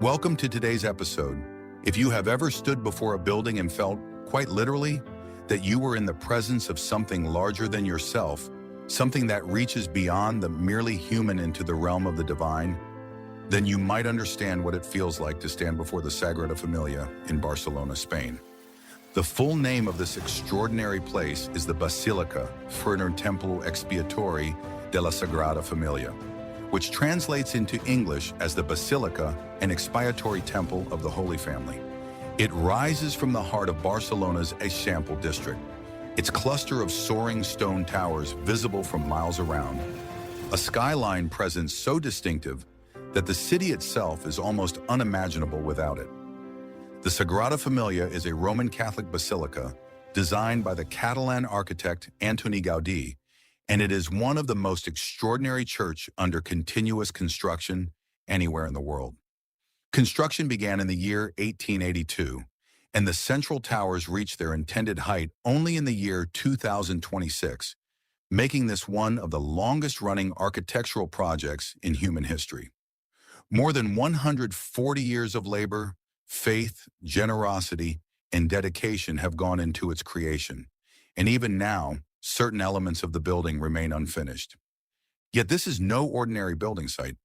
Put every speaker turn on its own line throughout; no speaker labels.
Welcome to today's episode. If you have ever stood before a building and felt, quite literally, that you were in the presence of something larger than yourself, something that reaches beyond the merely human into the realm of the divine, then you might understand what it feels like to stand before the Sagrada Familia in Barcelona, Spain. The full name of this extraordinary place is the Basilica, Ferner Templo Expiatory de la Sagrada Familia, which translates into English as the Basilica and Expiatory Temple of the Holy Family. It rises from the heart of Barcelona's Eixample district, its cluster of soaring stone towers visible from miles around, a skyline presence so distinctive that the city itself is almost unimaginable without it. The Sagrada Familia is a Roman Catholic basilica designed by the Catalan architect Antoni Gaudí, and it is one of the most extraordinary churches under continuous construction anywhere in the world. Construction began in the year 1882, and the central towers reached their intended height only in the year 2026, making this one of the longest-running architectural projects in human history. More than 140 years of labor, faith, generosity, and dedication have gone into its creation, and even now, certain elements of the building remain unfinished. Yet this is no ordinary building site.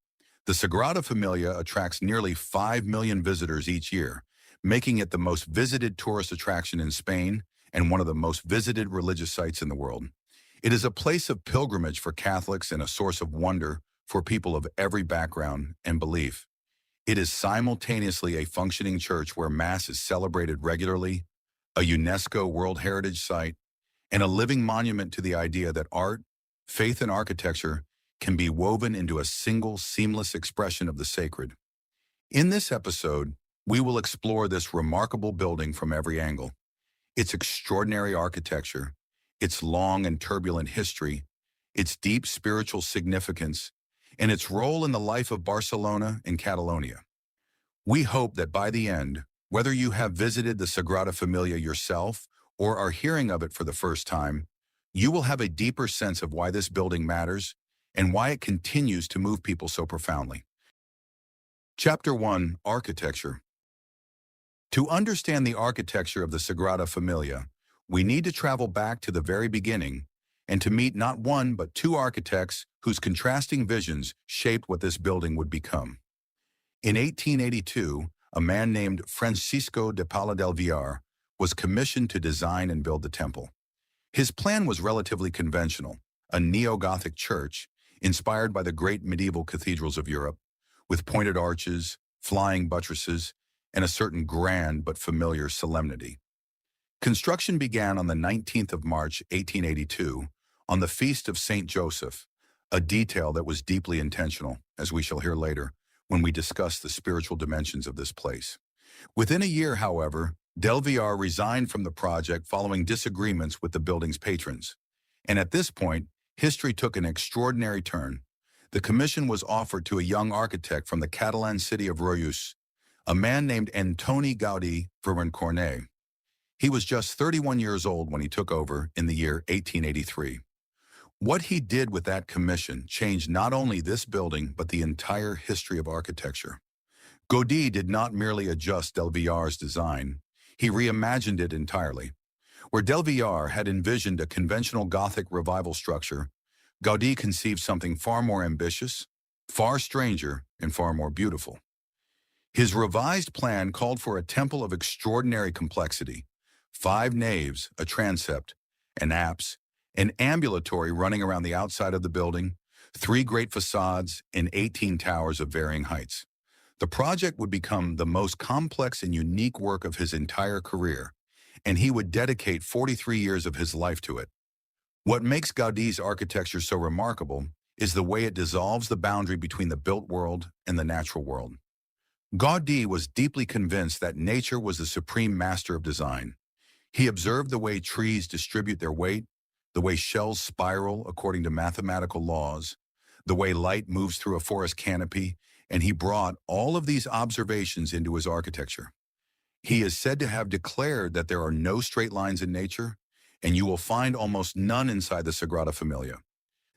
The Sagrada Familia attracts nearly 5 million visitors each year, making it the most visited tourist attraction in Spain and one of the most visited religious sites in the world. It is a place of pilgrimage for Catholics and a source of wonder for people of every background and belief. It is simultaneously a functioning church where Mass is celebrated regularly, a UNESCO World Heritage Site, and a living monument to the idea that art, faith, and architecture can be woven into a single seamless expression of the sacred. In this episode, we will explore this remarkable building from every angle, its extraordinary architecture, its long and turbulent history, its deep spiritual significance, and its role in the life of Barcelona and Catalonia. We hope that by the end, whether you have visited the Sagrada Familia yourself or are hearing of it for the first time, you will have a deeper sense of why this building matters and why it continues to move people so profoundly. Chapter 1: Architecture. To understand the architecture of the Sagrada Familia, we need to travel back to the very beginning and to meet not one but two architects whose contrasting visions shaped what this building would become. In 1882, a man named Francisco de Paula del Villar was commissioned to design and build the temple. His plan was relatively conventional, a neo-Gothic church inspired by the great medieval cathedrals of Europe, with pointed arches, flying buttresses, and a certain grand but familiar solemnity. Construction began on the 19th of March, 1882, on the Feast of Saint Joseph, a detail that was deeply intentional, as we shall hear later, when we discuss the spiritual dimensions of this place. Within a year, however, Del Villar resigned from the project following disagreements with the building's patrons. And at this point, history took an extraordinary turn. The commission was offered to a young architect from the Catalan city of Reus, a man named Antoni Gaudí Vermencornet. He was just 31 years old when he took over in the year 1883. What he did with that commission changed not only this building, but the entire history of architecture. Gaudí did not merely adjust Del Villar's design, he reimagined it entirely. Where Del Villar had envisioned a conventional Gothic revival structure, Gaudí conceived something far more ambitious, far stranger, and far more beautiful. His revised plan called for a temple of extraordinary complexity, 5 naves, a transept, an apse, an ambulatory running around the outside of the building, 3 great facades, and 18 towers of varying heights. The project would become the most complex and unique work of his entire career, and he would dedicate 43 years of his life to it. What makes Gaudí's architecture so remarkable is the way it dissolves the boundary between the built world and the natural world. Gaudí was deeply convinced that nature was the supreme master of design. He observed the way trees distribute their weight, the way shells spiral according to mathematical laws, the way light moves through a forest canopy, and he brought all of these observations into his architecture. He is said to have declared that there are no straight lines in nature, and you will find almost none inside the Sagrada Familia.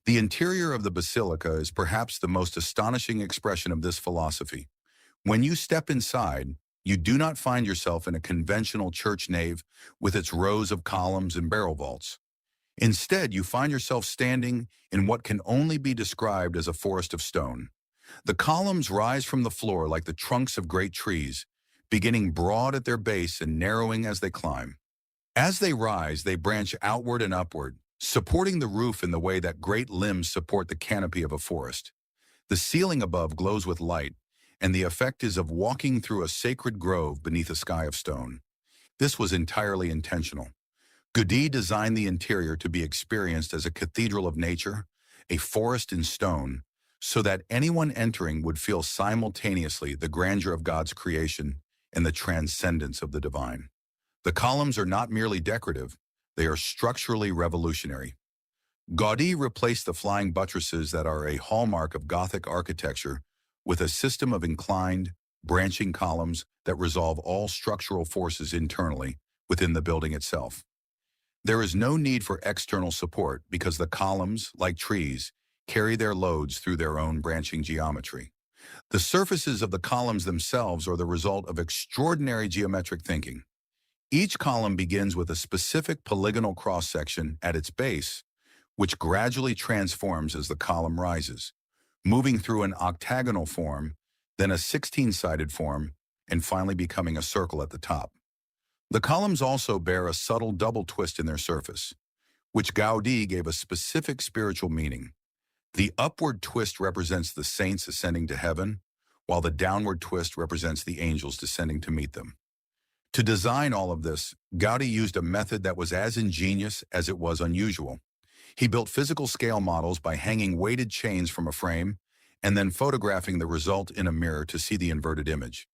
The interior of the basilica is perhaps the most astonishing expression of this philosophy, When you step inside, you do not find yourself in a conventional church nave with its rows of columns and barrel vaults. Instead, you find yourself standing in what can only be described as a forest of stone. The columns rise from the floor like the trunks of great trees, beginning broad at their base and narrowing as they climb. As they rise, they branch outward and upward, supporting the roof in the way that great limbs support the canopy of a forest. The ceiling above glows with light, and the effect is of walking through a sacred grove beneath a sky of stone. This was entirely intentional. Gaudí designed the interior to be experienced as a cathedral of nature, a forest in stone, so that anyone entering would feel simultaneously the grandeur of God's creation and the transcendence of the divine. The columns are not merely decorative, they are structurally revolutionary. Gaudí replaced the flying buttresses that are a hallmark of Gothic architecture with a system of inclined, branching columns that resolve all structural forces internally within the building itself. There is no need for external support because the columns, like trees, carry their loads through their own branching geometry. The surfaces of the columns themselves are the result of extraordinary geometric thinking. Each column begins with a specific polygonal cross-section at its base, which gradually transforms as the column rises, moving through an octagonal form, then a 16-sided form, and finally becoming a circle at the top. The columns also bear a subtle double twist in their surface, which Gaudí gave a specific spiritual meaning. The upward twist represents the saints ascending to heaven, while the downward twist represents the angels descending to meet them. To design all of this, Gaudí used a method that was as ingenious as it was unusual. He built physical scale models by hanging weighted chains from a frame and then photographing the result in a mirror to see the inverted image.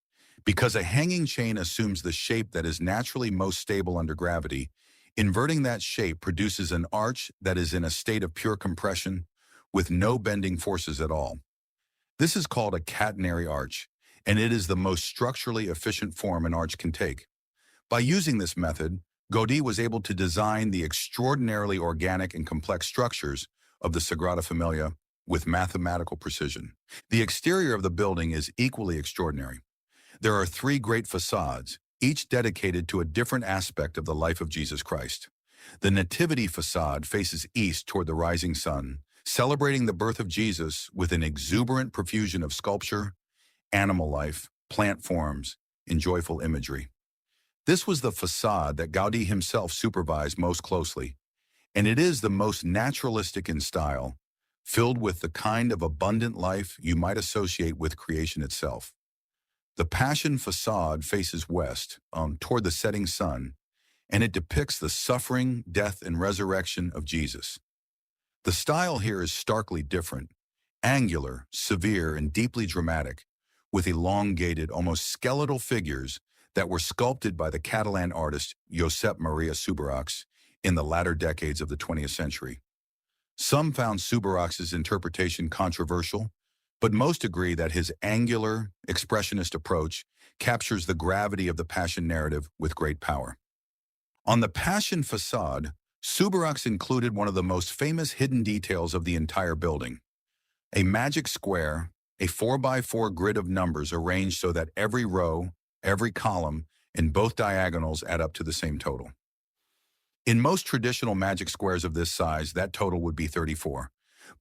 Because a hanging chain assumes the shape that is naturally most stable under gravity, inverting that shape produces an arch that is in a state of pure compression with no bending forces at all. This is called a catenary arch, and it is the most structurally efficient form an arch can take. By using this method, Gaudí was able to design the extraordinarily organic and complex structures of the Sagrada Familia with mathematical precision. The exterior of the building is equally extraordinary. There are 3 great facades, each dedicated to a different aspect of the life of Jesus Christ. The Nativity facade faces east toward the rising sun, celebrating the birth of Jesus with an exuberant profusion of sculpture, animal life, plant forms, and joyful imagery. This was the facade that Gaudí himself supervised most closely, and it is the most naturalistic in style, filled with the kind of abundant life you might associate with creation itself. The Passion facade faces west, toward the setting sun, and it depicts the suffering, death, and resurrection of Jesus. The style here is starkly different, angular, severe, and deeply dramatic, with elongated, almost skeletal figures that were sculpted by the Catalan artist Josep Maria Subirachs in the latter decades of the 20th century. Some found Subirachs' interpretation controversial, but most agree that his angular, expressionist approach captures the gravity of the Passion narrative with great power. On the Passion facade, Subirachs included one of the most famous hidden details of the entire building: a magic square, a 4x4 grid of numbers arranged so that every row, every column, and both diagonals add up to the same total. In most traditional magic squares of this size, that total would be 34.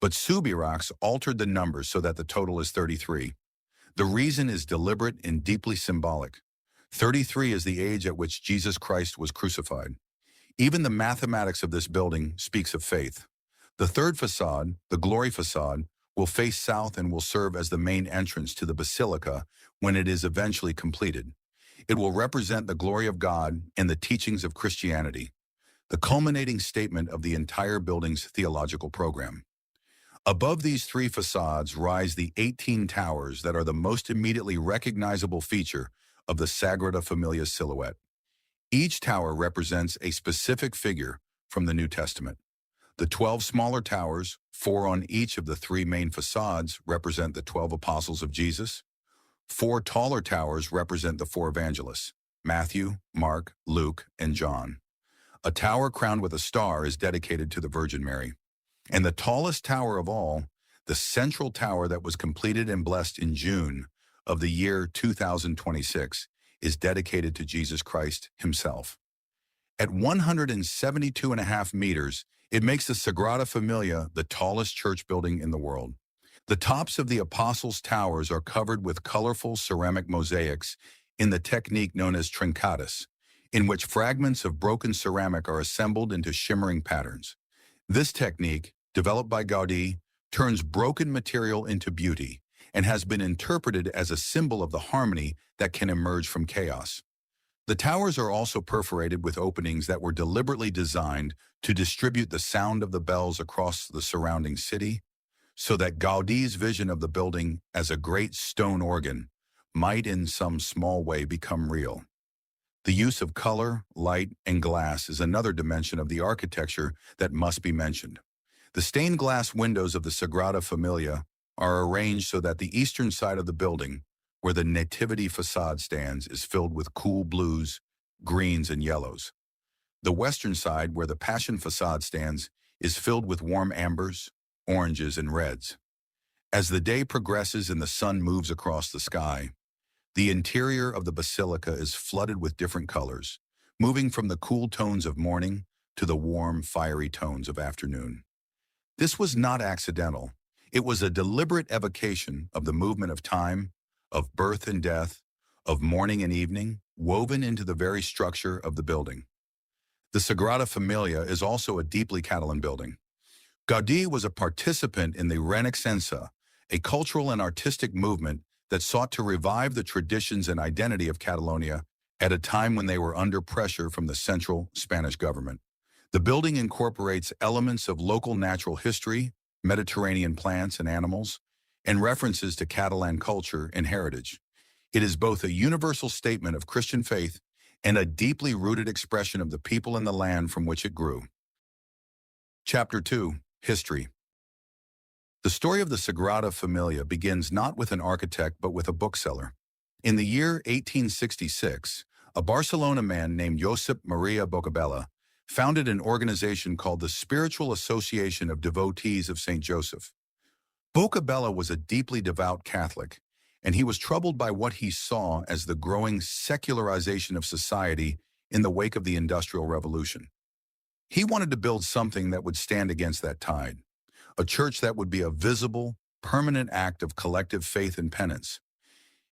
But Subirachs altered the numbers so that the total is 33. The reason is deliberate and deeply symbolic. 33 is the age at which Jesus Christ was crucified. Even the mathematics of this building speaks of faith. The third facade, the Glory facade, will face south and will serve as the main entrance to the basilica when it is eventually completed. It will represent the glory of God and the teachings of Christianity, the culminating statement of the entire building's theological program. Above these 3 facades rise the 18 towers that are the most immediately recognizable feature of the Sagrada Familia silhouette. Each tower represents a specific figure from the New Testament. The 12 smaller towers, 4 on each of the 3 main facades, represent the 12 apostles of Jesus. 4 taller towers represent the 4 evangelists: Matthew, Mark, Luke, and John. A tower crowned with a star is dedicated to the Virgin Mary. And the tallest tower of all, the central tower that was completed and blessed in June of the year 2026 is dedicated to Jesus Christ himself. At 172.5 meters, it makes the Sagrada Familia the tallest church building in the world. The tops of the Apostles' Towers are covered with colorful ceramic mosaics in the technique known as trincatus, in which fragments of broken ceramic are assembled into shimmering patterns. This technique, developed by Gaudí, turns broken material into beauty and has been interpreted as a symbol of the harmony that can emerge from chaos. The towers are also perforated with openings that were deliberately designed to distribute the sound of the bells across the surrounding city, so that Gaudí's vision of the building as a great stone organ might in some small way become real. The use of color, light, and glass is another dimension of the architecture that must be mentioned. The stained glass windows of the Sagrada Familia are arranged so that the eastern side of the building, where the Nativity facade stands, is filled with cool blues, greens, and yellows. The western side, where the Passion facade stands, is filled with warm ambers, oranges, and reds. As the day progresses and the sun moves across the sky, the interior of the basilica is flooded with different colors, moving from the cool tones of morning to the warm, fiery tones of afternoon. This was not accidental. It was a deliberate evocation of the movement of time, of birth and death, of morning and evening, woven into the very structure of the building. The Sagrada Familia is also a deeply Catalan building. Gaudí was a participant in the Renaixença, a cultural and artistic movement that sought to revive the traditions and identity of Catalonia at a time when they were under pressure from the central Spanish government. The building incorporates elements of local natural history, Mediterranean plants and animals, and references to Catalan culture and heritage. It is both a universal statement of Christian faith and a deeply rooted expression of the people and the land from which it grew. Chapter 2. History. The story of the Sagrada Familia begins not with an architect but with a bookseller. In the year 1866, a Barcelona man named Josep Maria Bocabella founded an organization called the Spiritual Association of Devotees of St. Joseph. Bocabella was a deeply devout Catholic, and he was troubled by what he saw as the growing secularization of society in the wake of the Industrial Revolution. He wanted to build something that would stand against that tide, a church that would be a visible, permanent act of collective faith and penance.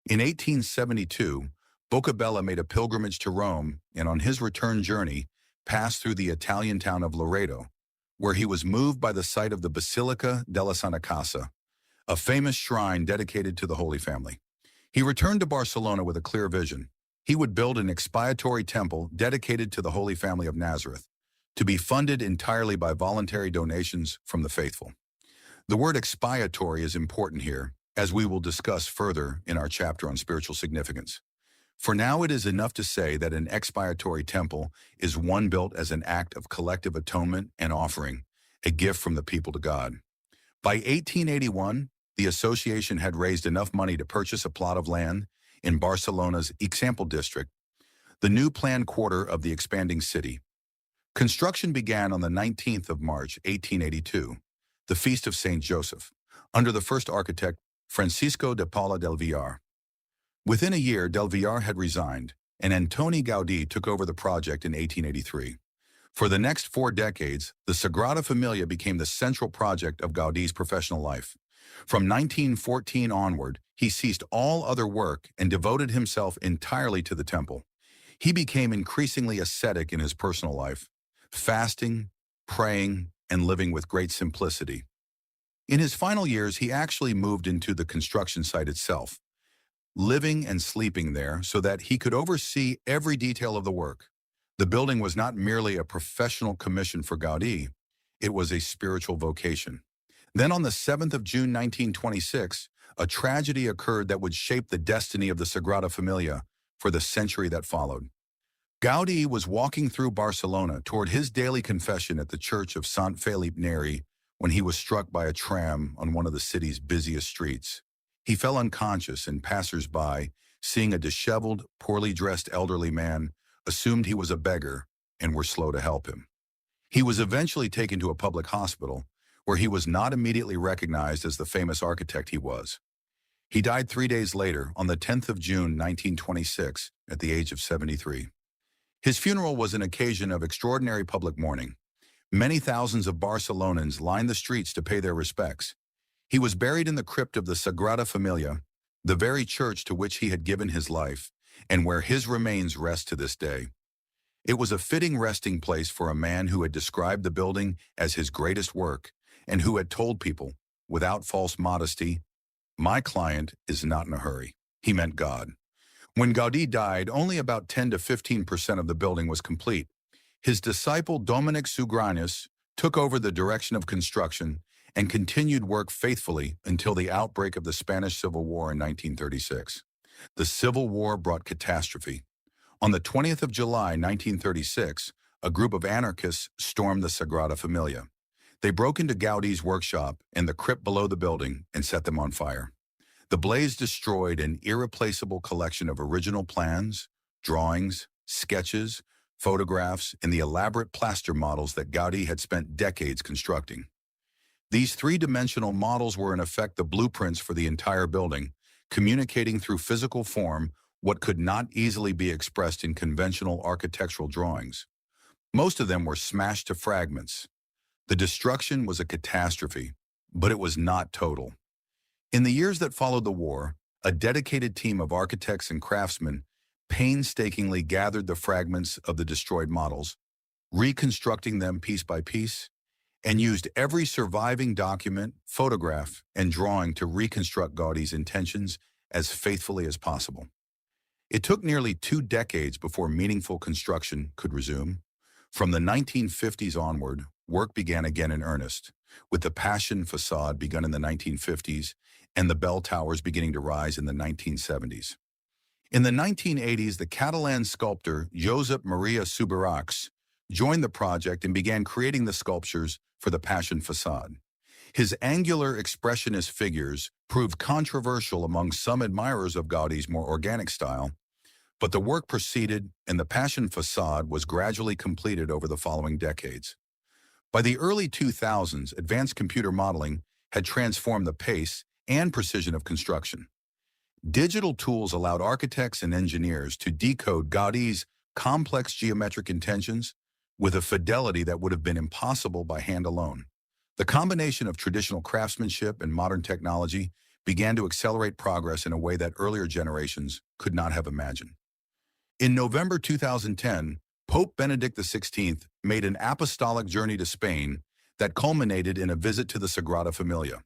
In 1872, Bocabella made a pilgrimage to Rome, and on his return journey, passed through the Italian town of Loreto, where he was moved by the sight of the Basilica della Santa Casa, a famous shrine dedicated to the Holy Family. He returned to Barcelona with a clear vision. He would build an expiatory temple dedicated to the Holy Family of Nazareth, to be funded entirely by voluntary donations from the faithful. The word expiatory is important here, as we will discuss further in our chapter on spiritual significance. For now, it is enough to say that an expiatory temple is one built as an act of collective atonement and offering, a gift from the people to God. By 1881, the association had raised enough money to purchase a plot of land in Barcelona's Eixample district, the new planned quarter of the expanding city. Construction began on the 19th of March, 1882, the Feast of St. Joseph, under the first architect, Francisco de Paula del Villar. Within a year, del Villar had resigned, and Antoni Gaudí took over the project in 1883. For the next 4 decades, the Sagrada Familia became the central project of Gaudí's professional life. From 1914 onward, he ceased all other work and devoted himself entirely to the temple. He became increasingly ascetic in his personal life, fasting, praying, and living with great simplicity. In his final years, he actually moved into the construction site itself, living and sleeping there so that he could oversee every detail of the work. The building was not merely a professional commission for Gaudí, it was a spiritual vocation. Then on the 7th of June 1926, a tragedy occurred that would shape the destiny of the Sagrada Familia for the century that followed. Gaudí was walking through Barcelona toward his daily confession at the church of Sant Felip Neri when he was struck by a tram on one of the city's busiest streets. He fell unconscious, and passers-by, seeing a disheveled, poorly dressed elderly man, assumed he was a beggar and were slow to help him. He was eventually taken to a public hospital, where he was not immediately recognized as the famous architect he was. He died 3 days later, on the 10th of June, 1926, at the age of 73. His funeral was an occasion of extraordinary public mourning. Many thousands of Barcelonans lined the streets to pay their respects. He was buried in the crypt of the Sagrada Família, the very church to which he had given his life, and where his remains rest to this day. It was a fitting resting place for a man who had described the building as his greatest work, and who had told people, without false modesty, "My client is not in a hurry." He meant God. When Gaudí died, only about 10 to 15% of the building was complete. His disciple Dominic Sugrañes took over the direction of construction and continued work faithfully until the outbreak of the Spanish Civil War in 1936. The Civil War brought catastrophe. On the 20th of July, 1936, a group of anarchists stormed the Sagrada Família. They broke into Gaudí's workshop and the crypt below the building and set them on fire. The blaze destroyed an irreplaceable collection of original plans, drawings, sketches, photographs, and the elaborate plaster models that Gaudí had spent decades constructing. These three-dimensional models were in effect the blueprints for the entire building, communicating through physical form what could not easily be expressed in conventional architectural drawings. Most of them were smashed to fragments. The destruction was a catastrophe, but it was not total. In the years that followed the war, a dedicated team of architects and craftsmen painstakingly gathered the fragments of the destroyed models, reconstructing them piece by piece, and used every surviving document, photograph, and drawing to reconstruct Gaudí's intentions as faithfully as possible. It took nearly 2 decades before meaningful construction could resume. From the 1950s onward, work began again in earnest, with the Passion facade begun in the 1950s and the bell towers beginning to rise in the 1970s. In the 1980s, the Catalan sculptor Josep Maria Subirachs joined the project and began creating the sculptures for the Passion facade. His angular expressionist figures proved controversial among some admirers of Gaudí's more organic style, but the work proceeded and the Passion facade was gradually completed over the following decades. By the early 2000s, advanced computer modeling had transformed the pace and precision of construction. Digital tools allowed architects and engineers to decode Gaudí's complex geometric intentions with a fidelity that would have been impossible by hand alone. The combination of traditional craftsmanship and modern technology began to accelerate progress in a way that earlier generations could not have imagined. In November 2010, Pope Benedict XVI made an apostolic journey to Spain that culminated in a visit to the Sagrada Família.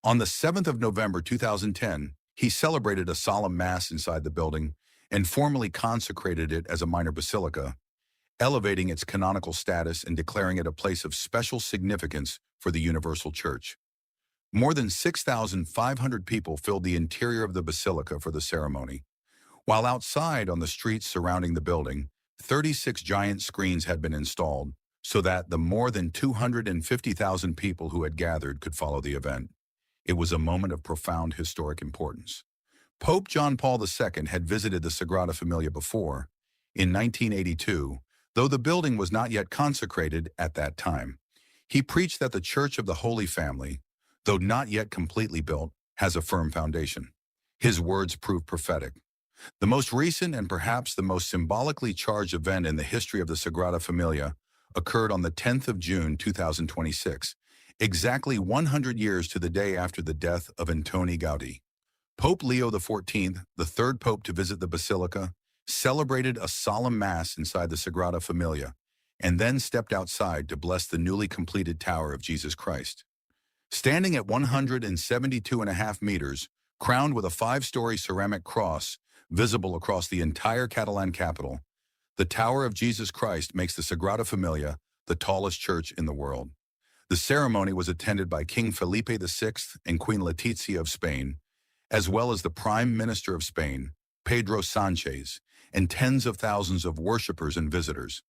On the 7th of November 2010, he celebrated a solemn mass inside the building and formally consecrated it as a minor basilica, elevating its canonical status and declaring it a place of special significance for the Universal Church. More than 6,500 people filled the interior of the basilica for the ceremony, while outside on the streets surrounding the building, 36 giant screens had been installed so that the more than 250,000 people who had gathered could follow the event. It was a moment of profound historic importance. Pope John Paul II had visited the Sagrada Família before, in 1982, though the building was not yet consecrated at that time. He preached that the Church of the Holy Family, though not yet completely built, has a firm foundation. His words proved prophetic. The most recent and perhaps the most symbolically charged event in the history of the Sagrada Família occurred on the 10th of June 2026, exactly 100 years to the day after the death of Antoni Gaudí. Pope Leo XIV, the third pope to visit the basilica, celebrated a solemn mass inside the Sagrada Família, and then stepped outside to bless the newly completed Tower of Jesus Christ. Standing at 172.5 meters, crowned with a 5-story ceramic cross visible across the entire Catalan capital, the Tower of Jesus Christ makes the Sagrada Família the tallest church in the world. The ceremony was attended by King Felipe VI and Queen Letizia of Spain, as well as the Prime Minister of Spain, Pedro Sanchez, and tens of thousands of worshippers and visitors.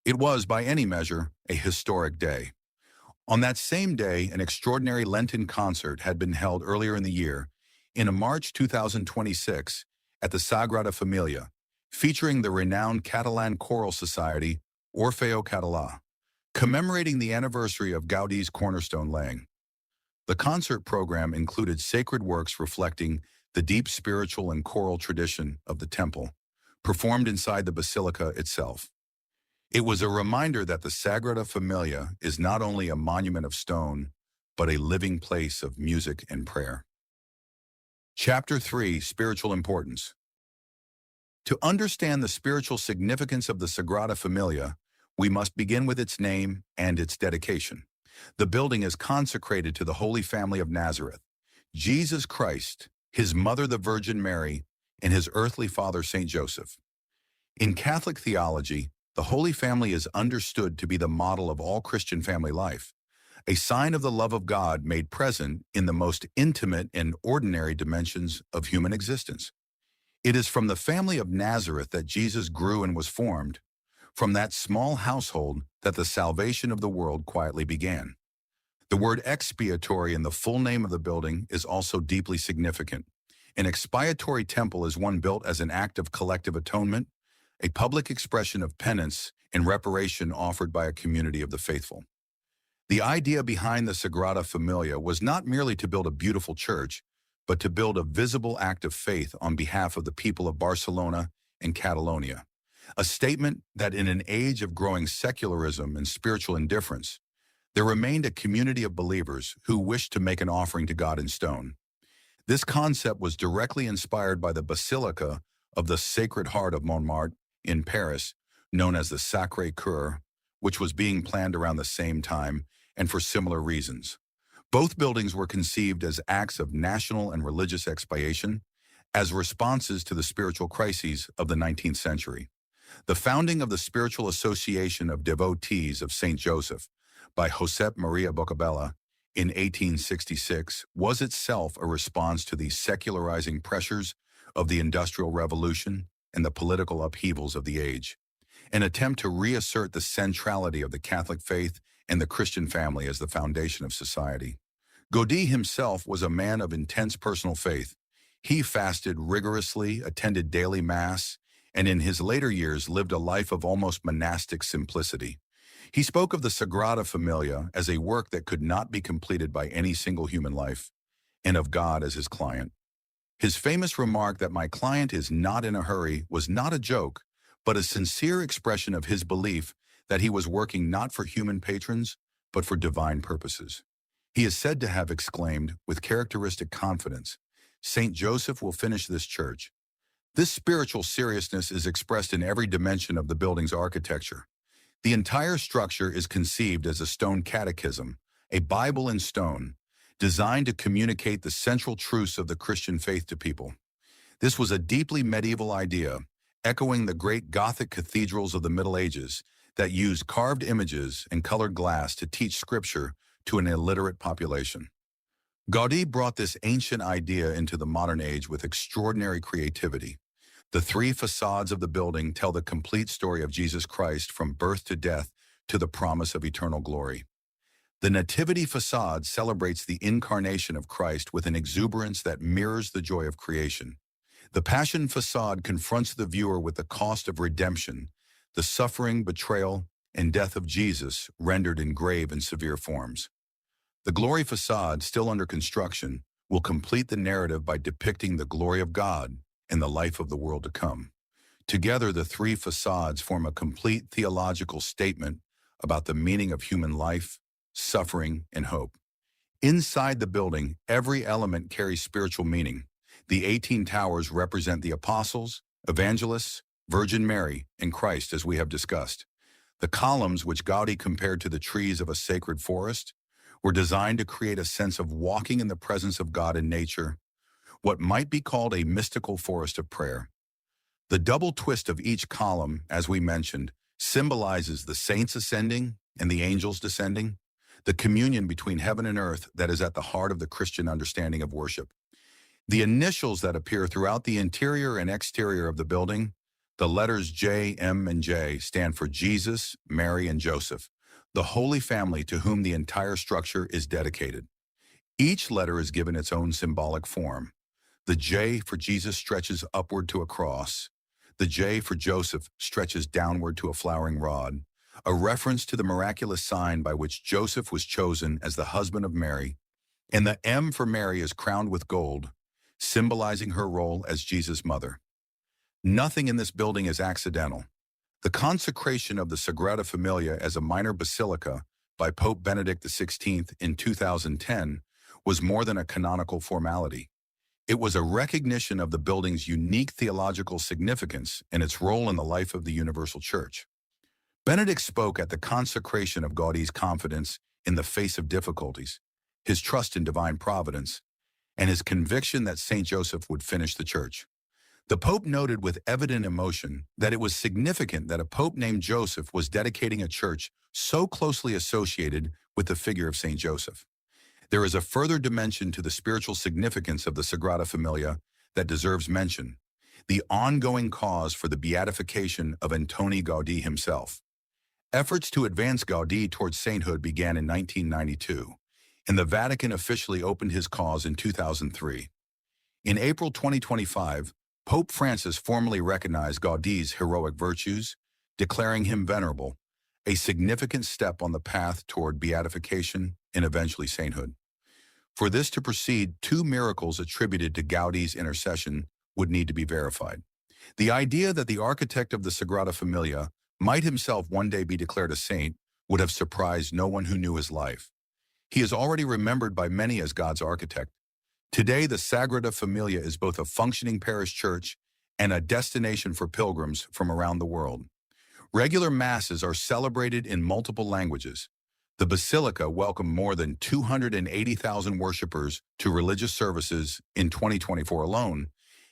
It was, by any measure, a historic day. On that same day, an extraordinary Lenten concert had been held earlier in the year, in March 2026, at the Sagrada Família, featuring the renowned Catalan choral society Orfeo Català, commemorating the anniversary of Gaudí's cornerstone laying. The concert program included sacred works reflecting the deep spiritual and choral tradition of the temple, performed inside the basilica itself. It was a reminder that the Sagrada Familia is not only a monument of stone, but a living place of music and prayer. Chapter 3: Spiritual Importance. To understand the spiritual significance of the Sagrada Familia, we must begin with its name and its dedication. The building is consecrated to the Holy Family of Nazareth, Jesus Christ, his mother the Virgin Mary, and his earthly father Saint Joseph. In Catholic theology, the Holy Family is understood to be the model of all Christian family life, a sign of the love of God made present in the most intimate and ordinary dimensions of human existence. It is from the family of Nazareth that Jesus grew and was formed, from that small household that the salvation of the world quietly began. The word expiatory in the full name of the building is also deeply significant. An expiatory temple is one built as an act of collective atonement, a public expression of penance and reparation offered by a community of the faithful. The idea behind the Sagrada Familia was not merely to build a beautiful church, but to build a visible act of faith on behalf of the people of Barcelona and Catalonia, a statement that in an age of growing secularism and spiritual indifference, there remained a community of believers who wished to make an offering to God in stone. This concept was directly inspired by the Basilica of the Sacred Heart of Montmartre in Paris, known as the Sacré-Cœur, which was being planned around the same time and for similar reasons. Both buildings were conceived as acts of national and religious expiation, as responses to the spiritual crises of the 19th century. The founding of the Spiritual Association of Devotees of Saint Joseph by Josep Maria Boccabella in 1866 was itself a response to the secularizing pressures of the Industrial Revolution and the political upheavals of the age, an attempt to reassert the centrality of the Catholic faith and the Christian family as the foundation of society. Gaudí himself was a man of intense personal faith. He fasted rigorously, attended daily mass, and in his later years lived a life of almost monastic simplicity. He spoke of the Sagrada Familia as a work that could not be completed by any single human life, and of God as his client. His famous remark that my client is not in a hurry was not a joke, but a sincere expression of his belief that he was working not for human patrons, but for divine purposes. He is said to have exclaimed, with characteristic confidence, "Saint Joseph will finish this church." This spiritual seriousness is expressed in every dimension of the building's architecture. The entire structure is conceived as a stone catechism, a Bible in stone, designed to communicate the central truths of the Christian faith to people. This was a deeply medieval idea, echoing the great Gothic cathedrals of the Middle Ages that used carved images and colored glass to teach scripture to an illiterate population. Gaudí brought this ancient idea into the modern age with extraordinary creativity. The three facades of the building tell the complete story of Jesus Christ from birth to death to the promise of eternal glory. The Nativity facade celebrates the incarnation of Christ with an exuberance that mirrors the joy of creation. The Passion facade confronts the viewer with the cost of redemption, the suffering, betrayal, and death of Jesus rendered in grave and severe forms. The Glory facade, still under construction, will complete the narrative by depicting the glory of God and the life of the world to come. Together, the three facades form a complete theological statement about the meaning of human life, suffering, and hope. Inside the building, every element carries spiritual meaning. The 18 towers represent the apostles, evangelists, Virgin Mary, and Christ, as we have discussed. The columns, which Gaudí compared to the trees of a sacred forest, were designed to create a sense of walking in the presence of God in nature, what might be called a mystical forest of prayer. The double twist of each column, as we mentioned, symbolizes the saints ascending and the angels descending, the communion between heaven and earth that is at the heart of the Christian understanding of worship. The initials that appear throughout the interior and exterior of the building, the letters J, M, and J, stand for Jesus, Mary, and Joseph, the Holy Family to whom the entire structure is dedicated. Each letter is given its own symbolic form. The J for Jesus stretches upward to a cross. The J for Joseph stretches downward to a flowering rod, a reference to the miraculous sign by which Joseph was chosen as the husband of Mary, And the M for Mary is crowned with gold, symbolizing her role as Jesus' mother. Nothing in this building is accidental. The consecration of the Sagrada Familia as a minor basilica by Pope Benedict XVI in 2010 was more than a canonical formality. It was a recognition of the building's unique theological significance and its role in the life of the Universal Church. Benedict spoke at the consecration of Gaudí's confidence in the face of difficulties, his trust in divine providence, and his conviction that Saint Joseph would finish the church. The Pope noted with evident emotion that it was significant that a Pope named Joseph was dedicating a church so closely associated with the figure of Saint Joseph. There is a further dimension to the spiritual significance of the Sagrada Familia that deserves mention: the ongoing cause for the beatification of Antoni Gaudí himself. Efforts to advance Gaudí towards sainthood began in 1992, and the Vatican officially opened his cause in 2003. In April 2025, Pope Francis formally recognized Gaudí's heroic virtues, declaring him venerable, a significant step on the path toward beatification and eventually sainthood. For this to proceed, two miracles attributed to Gaudí's intercession would need to be verified. The idea that the architect of the Sagrada Familia might himself one day be declared a saint would have surprised no one who knew his life. He is already remembered by many as God's architect. Today, the Sagrada Familia is both a functioning parish church and a destination for pilgrims from around the world. Regular masses are celebrated in multiple languages. The basilica welcomed more than 280,000 worshipers to religious services in 2024 alone,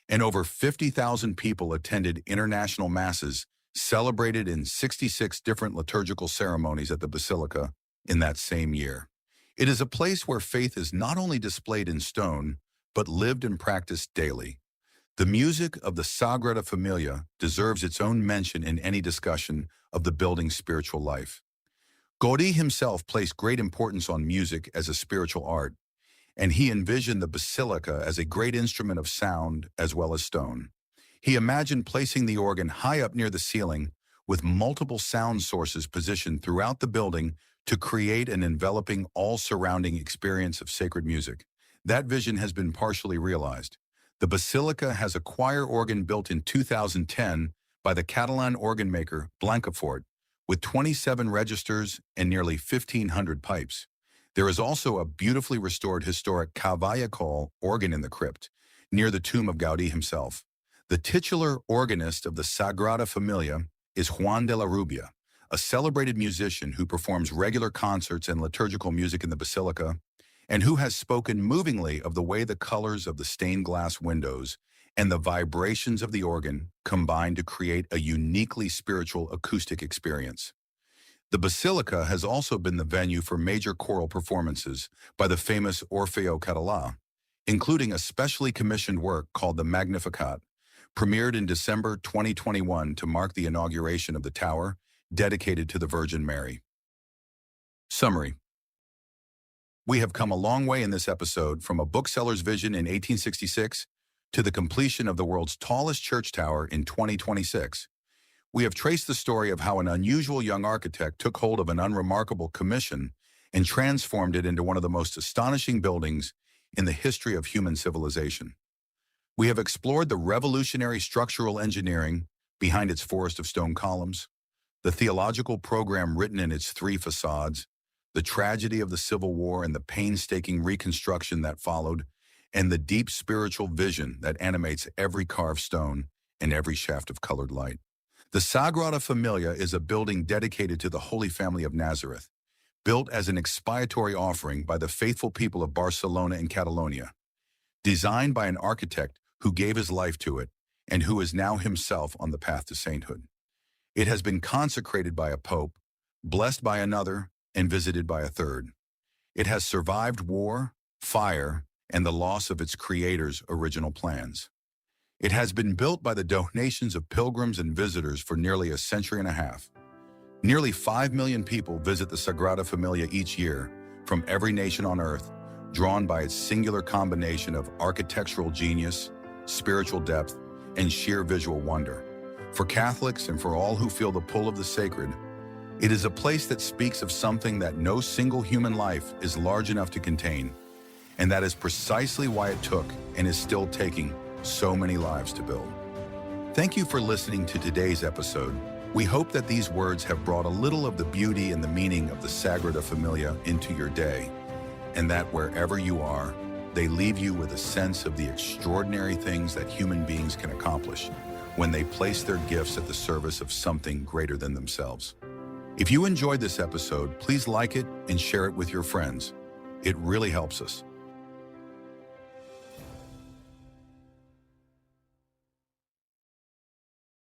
and over 50,000 people attended international masses celebrated in 66 different liturgical ceremonies at the basilica in that same year. It is a place where faith is not only displayed in stone, but lived and practiced daily. The music of the Sagrada Familia deserves its own mention in any discussion of the building's spiritual life. Gaudí himself placed great importance on music as a spiritual art, and he envisioned the basilica as a great instrument of sound as well as stone. He imagined placing the organ high up near the ceiling with multiple sound sources positioned throughout the building to create an enveloping, all-surrounding experience of sacred music. That vision has been partially realized. The basilica has a choir organ built in 2010 by the Catalan organ maker Blancafort, with 27 registers and nearly 1,500 pipes. There is also a beautifully restored historic Cavaillacol organ in the crypt, near the tomb of Gaudí himself. The titular organist of the Sagrada Familia is Juan de la Rubia, a celebrated musician who performs regular concerts and liturgical music in the basilica, and who has spoken movingly of the way the colors of the stained glass windows and the vibrations of the organ combine to create a uniquely spiritual acoustic experience. The basilica has also been the venue for major choral performances by the famous Orfeo Català, including a specially commissioned work called the Magnificat, premiered in December 2021 to mark the inauguration of the tower dedicated to the Virgin Mary. Summary. We have come a long way in this episode, from a bookseller's vision in 1866 to the completion of the world's tallest church tower in 2026. We have traced the story of how an unusual young architect took hold of an unremarkable commission and transformed it into one of the most astonishing buildings in the history of human civilization. We have explored the revolutionary structural engineering behind its forest of stone columns, the theological program written in its 3 facades, the tragedy of the Civil War and the painstaking reconstruction that followed, and the deep spiritual vision that animates every carved stone and every shaft of colored light. The Sagrada Familia is a building dedicated to the Holy Family of Nazareth, built as an expiatory offering by the faithful people of Barcelona and Catalonia, designed by an architect who gave his life to it and who is now himself on the path to sainthood. It has been consecrated by a pope, blessed by another, and visited by a third. It has survived war, fire, and the loss of its creator's original plans. It has been built by the donations of pilgrims and visitors for nearly a century and a half. Nearly 5 million people visit the Sagrada Familia each year from every nation on earth, drawn by its singular combination of architectural genius, spiritual depth, and sheer visual wonder. For Catholics and for all who feel the pull of the sacred, it is a place that speaks of something that no single human life is large enough to contain. And that is precisely why it took and is still taking so many lives to build. Thank you for listening to today's episode. We hope that these words have brought a little of the beauty and the meaning of the Sagrada Familia into your day, and that wherever you are, they leave you with a sense of the extraordinary things that human beings can accomplish when they place their gifts at the service of something greater than themselves. If you enjoyed this episode, please like it and share it with your friends. It really helps us.